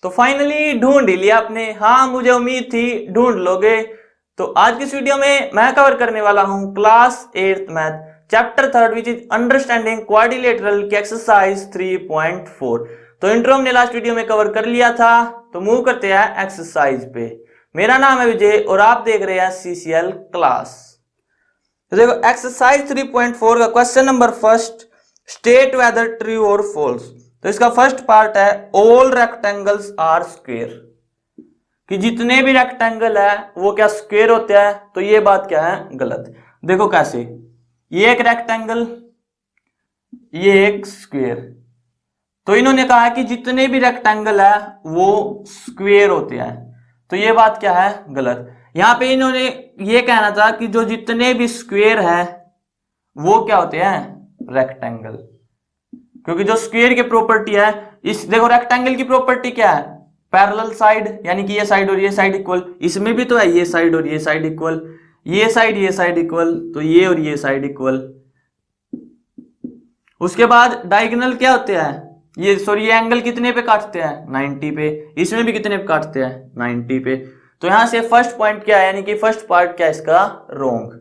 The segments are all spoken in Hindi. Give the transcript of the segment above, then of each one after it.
तो फाइनली ढूंढ ही लिया आपने। हाँ, मुझे उम्मीद थी ढूंढ लोगे। तो आज की इस वीडियो में मैं कवर करने वाला हूं class 8th math chapter 3 which is understanding quadrilateral की एक्सरसाइज 3.4। तो इंट्रो हमने लास्ट वीडियो में कवर कर लिया था। तो मूव करते हैं एक्सरसाइज पे। मेरा नाम है विजय और आप देख रहे हैं CCL क्लास। तो देखो एक्सरसाइज 3.4 का question number first, state whether true और फॉल्स। तो इसका फर्स्ट पार्ट है ऑल रेक्टेंगल्स आर स्क्वायर, कि जितने भी रेक्टेंगल है वो क्या स्क्वायर होते हैं। तो ये बात क्या है, गलत। देखो कैसे, ये एक रेक्टेंगल, ये एक स्क्वायर। तो इन्होंने कहा है कि जितने भी रेक्टेंगल है वो स्क्वायर होते हैं। तो ये बात क्या है, गलत। यहां पे इन्होंने ये कहना था कि जो जितने भी स्क्वायर है वो क्या होते हैं, रेक्टेंगल। क्योंकि जो स्क्वायर की प्रॉपर्टी है, इस देखो रेक्टेंगल की प्रॉपर्टी क्या है, पैरेलल साइड, यानी कि ये साइड और ये साइड इक्वल। इसमें भी तो है ये साइड और ये साइड इक्वल, ये साइड इक्वल, तो ये और ये साइड इक्वल। उसके बाद डायगोनल क्या होते हैं, ये सॉरी ये एंगल कितने पे काटते हैं, 90 पे। इसमें भी कितने पे काटते हैं, 90 पे। तो यहां से फर्स्ट पॉइंट क्या है, यानी कि फर्स्ट पार्ट क्या है इसका, wrong.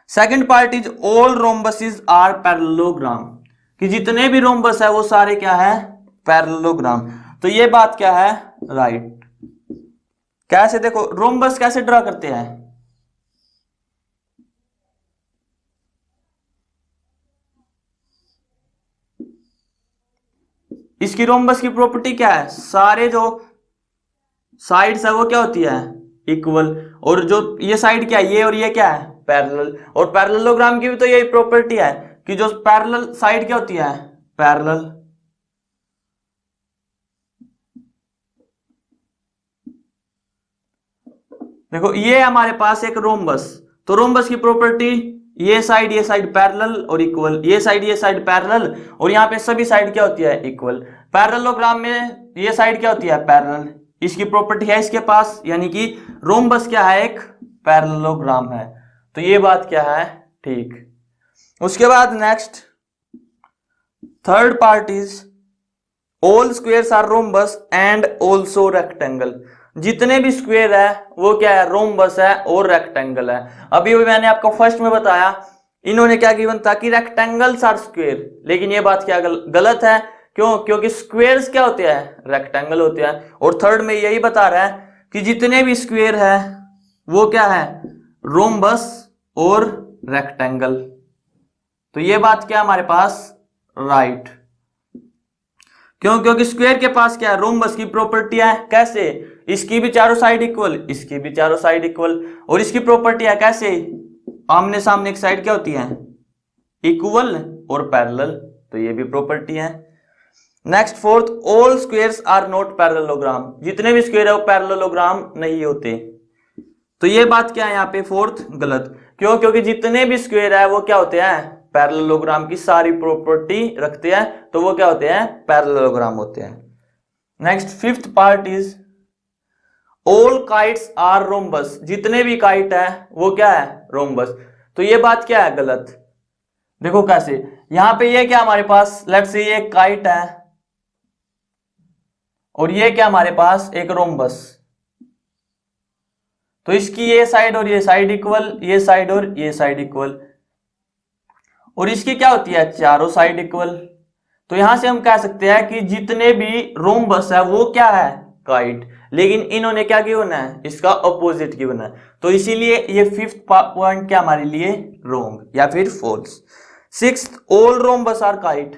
Second part is all rhombuses are parallelogram, कि जितने भी रोम्बस है वो सारे क्या है, पैरेललोग्राम। तो ये बात क्या है, राइट। कैसे, देखो रोम्बस कैसे ड्रा करते हैं। इसकी रोम्बस की प्रॉपर्टी क्या है, सारे जो साइड्स है वो क्या होती है, इक्वल। और जो ये साइड क्या है, ये और ये क्या है, पैरेलल। और पैरेललोग्राम की भी तो यही प्रॉपर्टी है कि जो पैरेलल साइड क्या होती है, पैरेलल। देखो ये हमारे पास एक रोम्बस, तो रोम्बस की प्रॉपर्टी ये साइड पैरेलल और इक्वल, ये साइड पैरेलल, और यहाँ पे सभी साइड क्या होती है, इक्वल। पैरेललोग्राम में ये साइड क्या होती है, पैरेलल। इसकी प्रॉपर्टी है इसके पास, यानी कि रोम्बस क्या है, एक पैरेललोग्राम है। तो ये बात क्या है, ठीक। उसके बाद next third part is all squares are rhombus and also rectangle. जितने भी स्क्वायर है वो क्या है, रोम्बस है और रेक्टेंगल है। अभी मैंने आपको फर्स्ट में बताया, इन्होंने क्या गिवन था कि रेक्टेंगल्स आर स्क्वायर, लेकिन ये बात क्या गलत है। क्यों, क्योंकि स्क्वायर्स क्या होते हैं, रेक्टेंगल होते हैं। और थर्ड में यही बता रहा है कि जितने भी स्क्वायर है वो क्या है, रोम्बस और रेक्टेंगल। तो ये बात क्या हमारे पास, राइट। क्यों, क्योंकि स्क्वायर के पास क्या है, रोम्बस की प्रॉपर्टी है। कैसे, इसकी भी चारों साइड इक्वल, इसकी भी चारों साइड इक्वल। और इसकी प्रॉपर्टी है कैसे, आमने सामने एक साइड क्या होती है, इक्वल और पैरेलल। तो ये भी प्रॉपर्टी है। Next fourth, all squares are not parallelogram. जितने भी स्क्वायर है वो पैरेललोग्राम नहीं होते। तो ये बात क्या है यहाँ पे, फोर्थ गलत। क्यों, क्योंकि जितने भी स्क्वायर है वो क्या होते हैं, पैरेललोग्राम की सारी प्रॉपर्टी रखते हैं। तो वो क्या होते हैं, पैरेललोग्राम होते हैं। Next fifth part is all kites are rhombus. जितने भी काइट है वो क्या है, रोम्बस। तो ये बात क्या है, गलत। देखो कैसे, यहां पे ये क्या हमारे पास, लेट्स से ये काइट है और ये क्या हमारे पास, एक रोम्बस। तो इसकी ये साइड और ये साइड इक्वल, ये साइड और ये साइड इक्वल, और इसकी क्या होती है, चारों साइड इक्वल। तो यहां से हम कह सकते हैं कि जितने भी रोम्बस है वो क्या है, काइट। लेकिन इन्होंने क्या गिवन है, इसका अपोजिट गिवन है। तो इसीलिए ये फिफ्थ पॉइंट क्या हमारे लिए, रोंग या फिर false. Sixth, all rhombus are kite.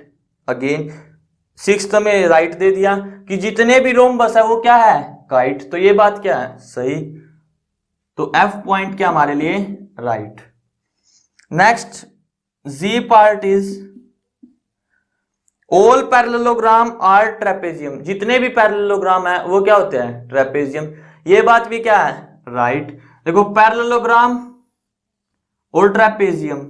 Again sixth में राइट दे दिया कि जितने भी रोम्बस है वो क्या है, काइट। तो ये बात क्या है, सही। तो एफ पॉइंट क्या हमारे लिए, right. Next G part is all parallelogram are trapezium. जितने भी पैरेललोग्राम है वो क्या होते हैं, ट्रेपेजियम। ये बात भी क्या है, राइट। देखो पैरेललोग्राम और ट्रेपेजियम,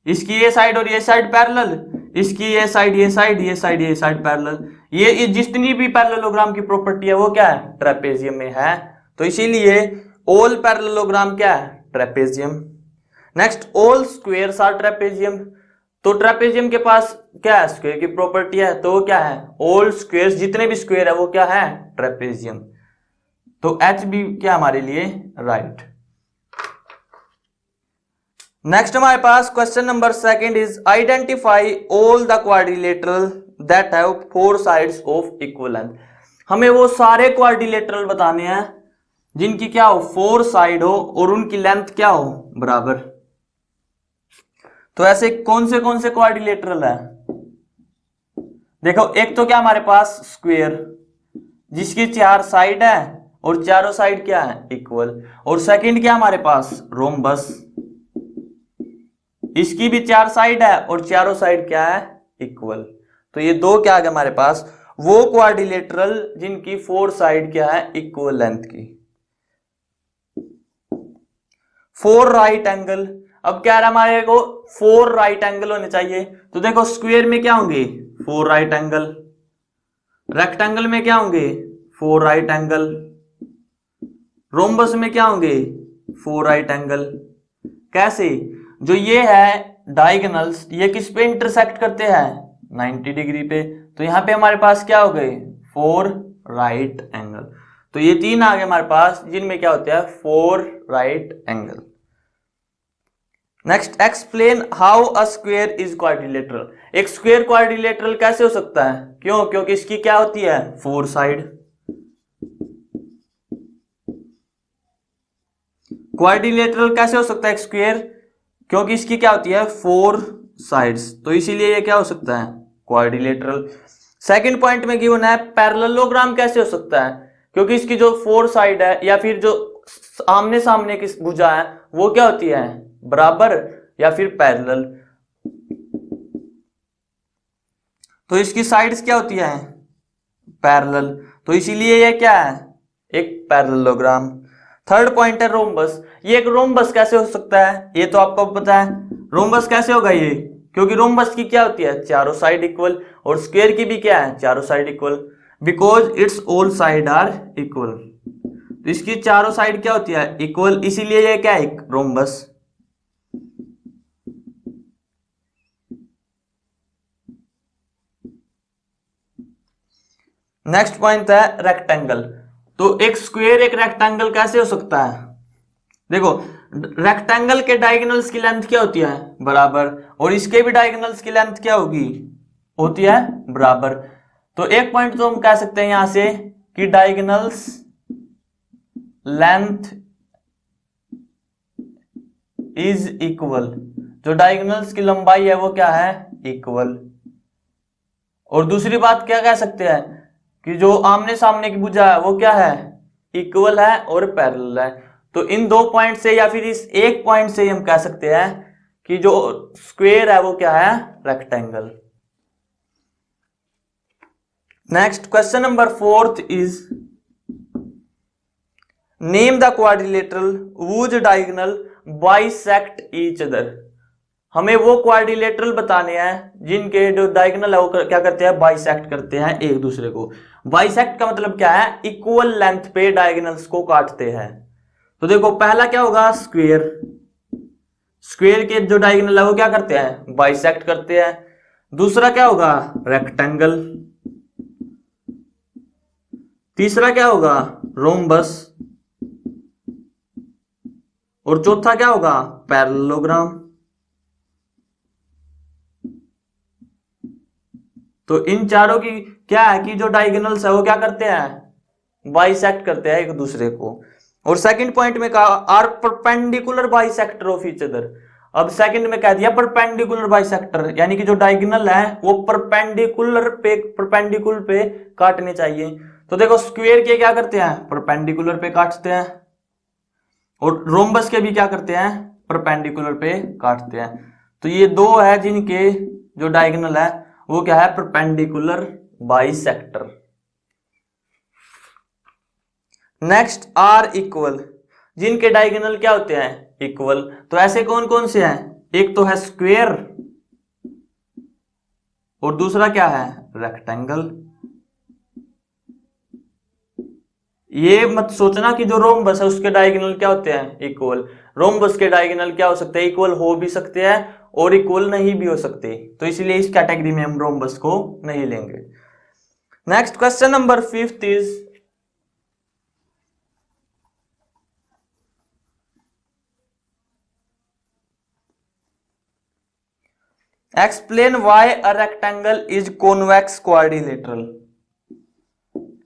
इसकी ये साइड और ये साइड पैरेलल, इसकी ये साइड ये साइड ये साइड ये साइड पैरेलल। ये जितनी भी पैरेललोग्राम की प्रॉपर्टी है वो क्या है, ट्रेपेजियम में है। तो इसीलिए ऑल पैरेललोग्राम क्या है, trapezium. Next all squares are trapezium. तो ट्रेपेजियम के पास क्या है, स्क्वायर की प्रॉपर्टी है, तो वो क्या है, ऑल स्क्वायर्स, जितने भी स्क्वायर है वो क्या है, ट्रेपेजियम। तो एच भी क्या हमारे लिए राइट। नेक्स्ट हमारे पास question number second is identify all the quadrilateral that have 4 sides of equal length. हमें वो सारे क्वाड्रिलेटरल बताने हैं जिनकी क्या हो, 4 साइड हो और उनकी लेंथ क्या हो, बराबर। तो ऐसे कौन से क्वाड्रिलेटरल है, देखो एक तो क्या हमारे पास स्क्वायर जिसकी 4 साइड है और चारों साइड क्या है, इक्वल। और सेकंड क्या हमारे पास, रोम्बस, इसकी भी 4 साइड है और चारों साइड क्या है, इक्वल। तो ये दो क्या आ गया हमारे पास, वो क्वाड्रिलेटरल जिनकी 4 साइड क्या है, इक्वल लेंथ की। 4 राइट एंगल, अब क्या रहा हमारे को, 4 राइट एंगल होने चाहिए। तो देखो स्क्वायर में क्या होंगे, 4 राइट एंगल, रेक्टेंगल में क्या होंगे, 4 राइट एंगल, रोम्बस में क्या होंगे, 4 राइट एंगल। कैसे, जो ये है डायगोनल्स, ये किस पे इंटरसेक्ट करते हैं, 90 डिग्री पे। तो यहां पे हमारे पास क्या हो गए, 4 राइट एंगल। तो ये 3 आ गए हमारे पास जिनमें क्या होता है, 4 right angle. Next, explain how a square is quadrilateral. एक स्क्वायर क्वाड्रिलेटरल कैसे हो सकता है, क्यों, क्योंकि इसकी क्या होती है, 4 साइड। क्वाड्रिलेटरल कैसे हो सकता है एक स्क्वायर, क्योंकि इसकी क्या होती है, 4 साइड्स, तो इसीलिए ये क्या हो सकता है, क्वाड्रिलेटरल। सेकंड पॉइंट में गिवन है पैरेललोग्राम कैसे हो सकता है, क्योंकि इसकी जो 4 साइड है या फिर जो आमने सामने की भुजा है वो क्या होती है, बराबर या फिर पैरेलल। तो इसकी साइड्स क्या होती है, पैरेलल, तो इसीलिए ये क्या है, एक पैरेललोग्राम। थर्ड पॉइंट है रोम्बस। ये एक रोम्बस कैसे हो सकता है, ये तो आपको पता है, रोम्बस कैसे होगा ये, क्योंकि रोम्बस की क्या होती है, चारों साइड इक्वल, और स्क्वायर की भी क्या है, चारों side equal, because it's all side are equal. तो इसकी चारों साइड क्या होती है, इक्वल, इसीलिए ये क्या है, एक रोम्बस। नेक्स्ट पॉइंट है रेक्टेंगल। तो एक स्क्वायर एक रेक्टेंगल कैसे हो सकता है, देखो रेक्टेंगल के डायगोनल्स की लेंथ क्या होती है, बराबर, और इसके भी डायगोनल्स की लेंथ क्या होगी, होती है बराबर। तो एक पॉइंट तो हम कह सकते हैं यहां से कि डायगोनल्स लेंथ इज इक्वल, जो डायगोनल्स की लंबाई है वो क्या है, इक्वल। और दूसरी बात क्या कह सकते हैं कि जो आमने सामने की भुजा है वो क्या है, इक्वल है और पैरेलल है। तो इन 2 पॉइंट से या फिर इस एक पॉइंट से हम कह सकते हैं कि जो स्क्वायर है वो क्या है, rectangle. Next question number 4 is name the quadrilateral whose diagonal bisect each other. हमें वो क्वाड्रिलेटरल बताने हैं जिनके जो डायगोनल है वो क्या करते हैं, बाइसेक्ट करते हैं एक दूसरे को। बाइसेक्ट का मतलब क्या है, इक्वल लेंथ पे डायगोनल्स को काटते हैं। तो देखो पहला क्या होगा, स्क्वायर, स्क्वायर के जो डायगोनल है वो क्या करते हैं, बाइसेक्ट करते हैं। दूसरा क्या होगा, रेक्टेंगल। तीसरा क्या होगा, रोम्बस। और चौथा क्या होगा, पैरेललोग्राम। तो इन चारों की क्या है कि जो डायगोनल्स है वो क्या करते हैं, बाइसेक्ट करते हैं एक दूसरे को। और सेकंड पॉइंट में कहा are perpendicular bisector of each other. अब सेकंड में कह दिया परपेंडिकुलर बाइसेक्टर, यानी कि जो डायगोनल है वो परपेंडिकुलर पे काटने चाहिए। तो देखो स्क्वायर के क्या करते हैं, परपेंडिकुलर पे काटते हैं, और रोम्बस के भी क्या करते हैं, परपेंडिकुलर पे काटते हैं। तो ये दो है जिनके जो डायगोनल है वो क्या है, perpendicular bisector. Next are equal, जिनके डायगोनल क्या होते हैं, इक्वल। तो ऐसे कौन कौन से हैं, एक तो है स्क्वायर और दूसरा क्या है, रेक्टेंगल। ये मत सोचना कि जो रोम्बस है उसके डायगोनल क्या होते हैं, इक्वल। रोम्बस के डायगोनल क्या हो सकते हैं, इक्वल हो भी सकते हैं और इक्वल नहीं भी हो सकते, तो इसलिए इस कैटेगरी में हम रोम्बस को नहीं लेंगे। Next question number 5 is explain why a rectangle is convex quadrilateral.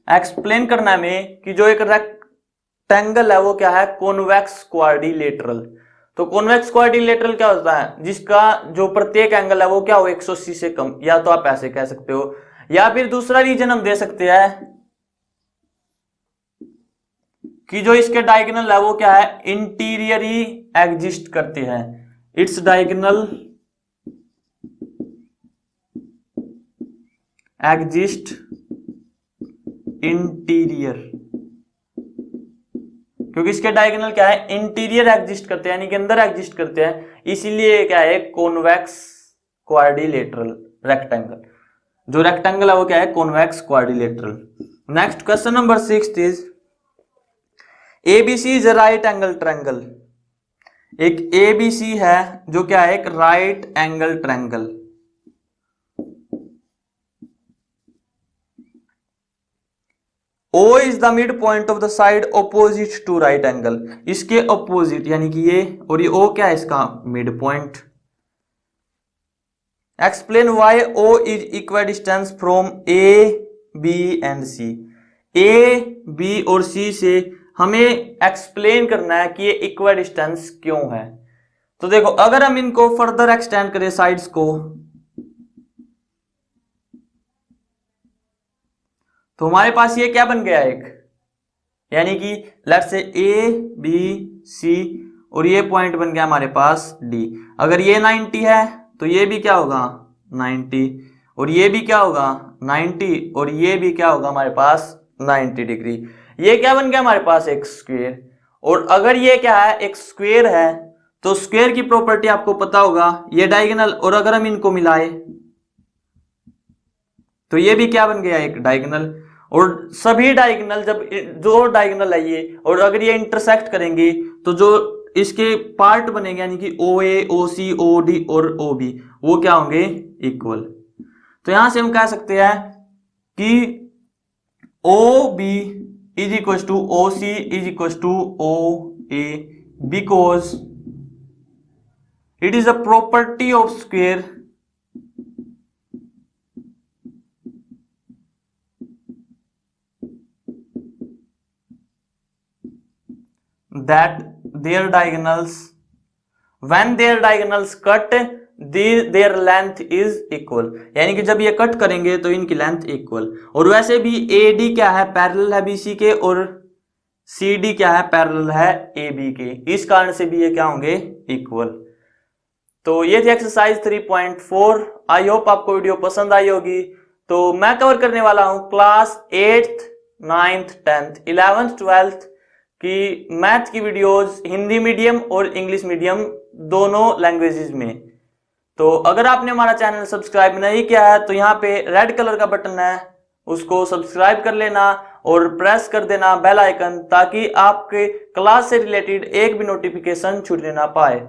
Explain करना है में कि जो एक रेक्टेंगल है वो क्या है, कॉन्वेक्स क्वाड्रिलेटरल। तो कॉन्वेक्स क्वाड्रिलेटरल क्या होता है, जिसका जो प्रत्येक एंगल है वो क्या हो 180 से कम, या तो आप ऐसे कह सकते हो, या फिर दूसरा रीजन हम दे सकते हैं कि जो इसके डायगोनल है वो क्या है, इंटीरियरली एग्जिस्ट करते हैं। इट्स डायगोनल एग्जिस्ट इंटीरियर, क्योंकि इसके डायगोनल क्या है, इंटीरियर एग्जिस्ट करते हैं, यानी कि अंदर एग्जिस्ट करते हैं, इसीलिए क्या है कॉन्वेक्स क्वाड्रिलेटरल रेक्टेंगल। जो रेक्टेंगल है वो क्या है, convex quadrilateral. Next question number 6 is ABC is a right angle triangle. एक एबीसी है जो क्या है, एक right angle triangle. O is the midpoint of the side opposite to right angle। इसके opposite यानी कि ये और ये O क्या है, इसका midpoint। Explain why O is equidistant from A, B and C। A, B और C से हमें एक्सप्लेन करना है कि ये इक्विडिस्टेंस क्यों है। तो देखो, अगर हम इनको फर्दर एक्सटेंड करें साइड्स को, तो हमारे पास ये क्या बन गया एक, यानी कि let's say A B C और ये पॉइंट बन गया हमारे पास डी। अगर ये 90 है तो ये भी क्या होगा 90, और ये भी क्या होगा 90, और ये भी क्या होगा हमारे पास 90 डिग्री। ये क्या बन गया हमारे पास एक स्क्वायर। और अगर ये क्या है, एक स्क्वायर है, तो स्क्वायर की प्रॉपर्टी आपको पता होगा, ये डायगोनल, और अगर हम इनको मिलाए तो ये भी क्या बन गया एक डायगोनल। और सभी डायगोनल, जब जो डायगोनल है ये, और अगर ये इंटरसेक्ट करेंगे तो जो इसके पार्ट बनेंगे, यानी कि ओ ए, ओ सी, ओ डी और ओ बी, वो क्या होंगे इक्वल। तो यहां से हम कह सकते हैं कि O B is equal to O C is equal to O A, because it is a property of square that their diagonals, when their diagonals cut, their length is equal। यानी कि जब ये कट करेंगे तो इनकी लेंथ इक्वल। और वैसे भी AD क्या है, पैरेलल है BC के, और CD क्या है, पैरेलल है AB के, इस कारण से भी ये क्या होंगे इक्वल। तो ये थी एक्सरसाइज 3.4। आई होप आपको वीडियो पसंद आई होगी। तो मैं कवर करने वाला हूं class 8th 9th 10th 11th 12th कि मैथ की वीडियोस हिंदी मीडियम और इंग्लिश मीडियम दोनों लैंग्वेजेस में। तो अगर आपने हमारा चैनल सब्सक्राइब नहीं किया है तो यहाँ पे रेड कलर का बटन है, उसको सब्सक्राइब कर लेना और प्रेस कर देना बेल आइकन, ताकि आपके क्लास से रिलेटेड एक भी नोटिफिकेशन छूटने ना पाए।